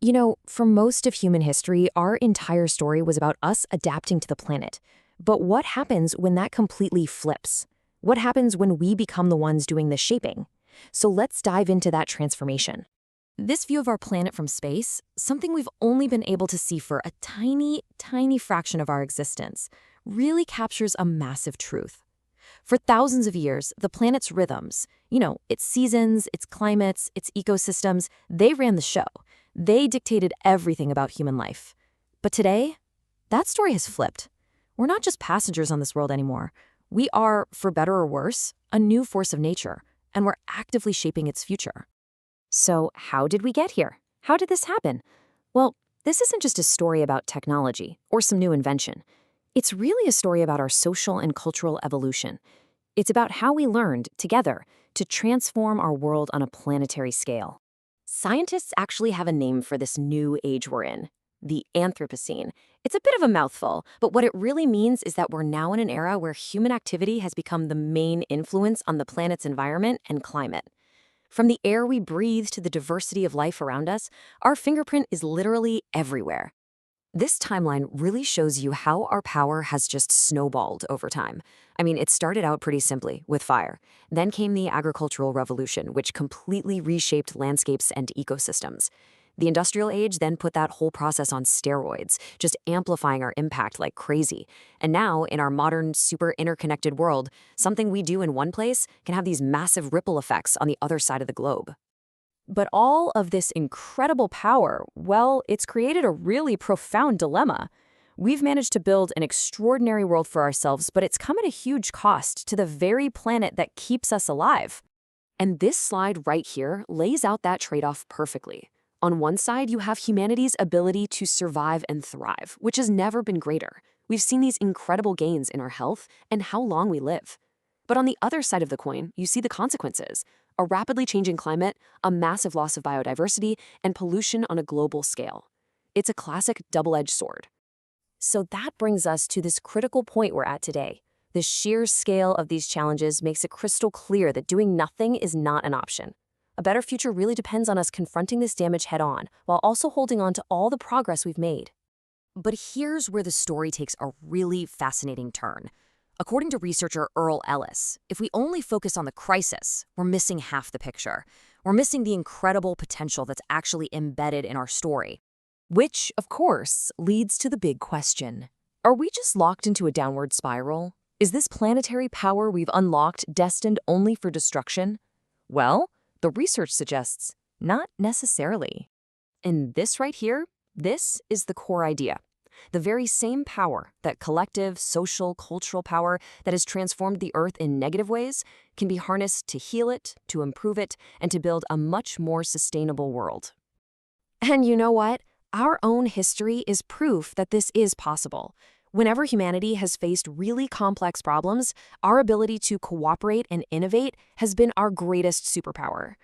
For most of human history, our entire story was about us adapting to the planet. But what happens when that completely flips? What happens when we become the ones doing the shaping? So let's dive into that transformation. This view of our planet from space, something we've only been able to see for a tiny, tiny fraction of our existence, really captures a massive truth. For thousands of years, the planet's rhythms, its seasons, its climates, its ecosystems, they ran the show. They dictated everything about human life. But today, that story has flipped. We're not just passengers on this world anymore. We are, for better or worse, a new force of nature, and we're actively shaping its future. So how did we get here? How did this happen? Well, this isn't just a story about technology or some new invention. It's really a story about our social and cultural evolution. It's about how we learned, together, to transform our world on a planetary scale. Scientists actually have a name for this new age we're in, the Anthropocene. It's a bit of a mouthful, but what it really means is that we're now in an era where human activity has become the main influence on the planet's environment and climate. From the air we breathe to the diversity of life around us, our fingerprint is literally everywhere. This timeline really shows you how our power has just snowballed over time. It started out pretty simply, with fire. Then came the agricultural revolution, which completely reshaped landscapes and ecosystems. The industrial age then put that whole process on steroids, just amplifying our impact like crazy. And now, in our modern, super interconnected world, something we do in one place can have these massive ripple effects on the other side of the globe. But all of this incredible power, well, it's created a really profound dilemma. We've managed to build an extraordinary world for ourselves, but it's come at a huge cost to the very planet that keeps us alive. And this slide right here lays out that trade-off perfectly. On one side, you have humanity's ability to survive and thrive, which has never been greater. We've seen these incredible gains in our health and how long we live. But on the other side of the coin, you see the consequences: a rapidly changing climate, a massive loss of biodiversity, and pollution on a global scale. It's a classic double-edged sword. So that brings us to this critical point we're at today. The sheer scale of these challenges makes it crystal clear that doing nothing is not an option. A better future really depends on us confronting this damage head-on, while also holding on to all the progress we've made. But here's where the story takes a really fascinating turn. According to researcher Erle Ellis, if we only focus on the crisis, we're missing half the picture. We're missing the incredible potential that's actually embedded in our story. Which, of course, leads to the big question. Are we just locked into a downward spiral? Is this planetary power we've unlocked destined only for destruction? Well, the research suggests not necessarily. And this right here, this is the core idea. The very same power, that collective, social, cultural power that has transformed the Earth in negative ways, can be harnessed to heal it, to improve it, and to build a much more sustainable world. And you know what? Our own history is proof that this is possible. Whenever humanity has faced really complex problems, our ability to cooperate and innovate has been our greatest superpower.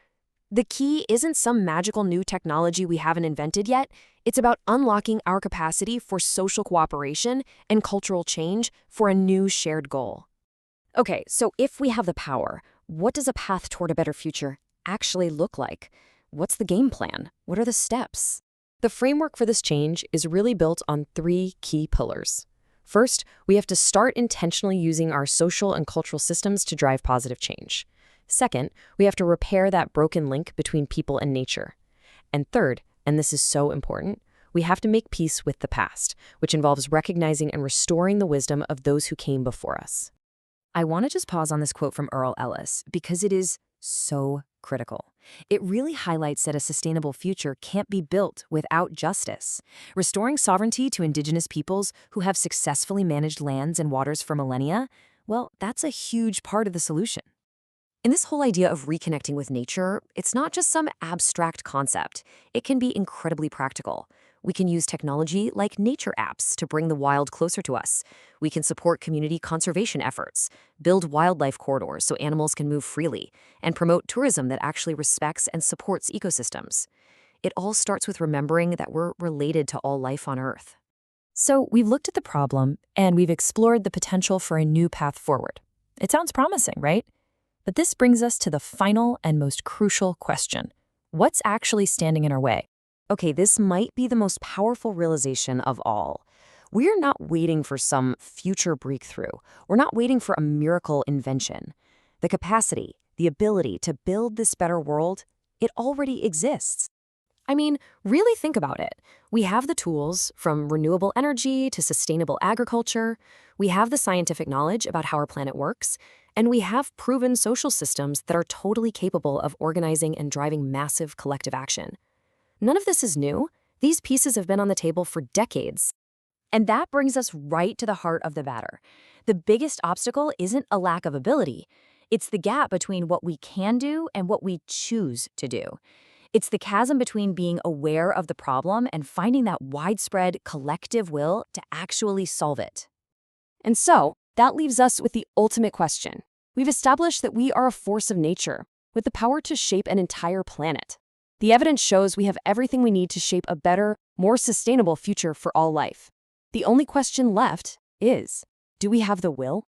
The key isn't some magical new technology we haven't invented yet. It's about unlocking our capacity for social cooperation and cultural change for a new shared goal. Okay, so if we have the power, what does a path toward a better future actually look like? What's the game plan? What are the steps? The framework for this change is really built on 3 key pillars. First, we have to start intentionally using our social and cultural systems to drive positive change. Second, we have to repair that broken link between people and nature. And third, and this is so important, we have to make peace with the past, which involves recognizing and restoring the wisdom of those who came before us. I want to just pause on this quote from Erle Ellis because it is so critical. It really highlights that a sustainable future can't be built without justice. Restoring sovereignty to indigenous peoples who have successfully managed lands and waters for millennia, well, that's a huge part of the solution. And this whole idea of reconnecting with nature, it's not just some abstract concept. It can be incredibly practical. We can use technology like nature apps to bring the wild closer to us. We can support community conservation efforts, build wildlife corridors so animals can move freely, and promote tourism that actually respects and supports ecosystems. It all starts with remembering that we're related to all life on Earth. So we've looked at the problem, and we've explored the potential for a new path forward. It sounds promising, right? But this brings us to the final and most crucial question. What's actually standing in our way? Okay, this might be the most powerful realization of all. We're not waiting for some future breakthrough. We're not waiting for a miracle invention. The capacity, the ability to build this better world, it already exists. I mean, really think about it. We have the tools, from renewable energy to sustainable agriculture. We have the scientific knowledge about how our planet works. And we have proven social systems that are totally capable of organizing and driving massive collective action. None of this is new. These pieces have been on the table for decades. And that brings us right to the heart of the matter. The biggest obstacle isn't a lack of ability. It's the gap between what we can do and what we choose to do. It's the chasm between being aware of the problem and finding that widespread collective will to actually solve it. And so, that leaves us with the ultimate question. We've established that we are a force of nature, with the power to shape an entire planet. The evidence shows we have everything we need to shape a better, more sustainable future for all life. The only question left is, do we have the will?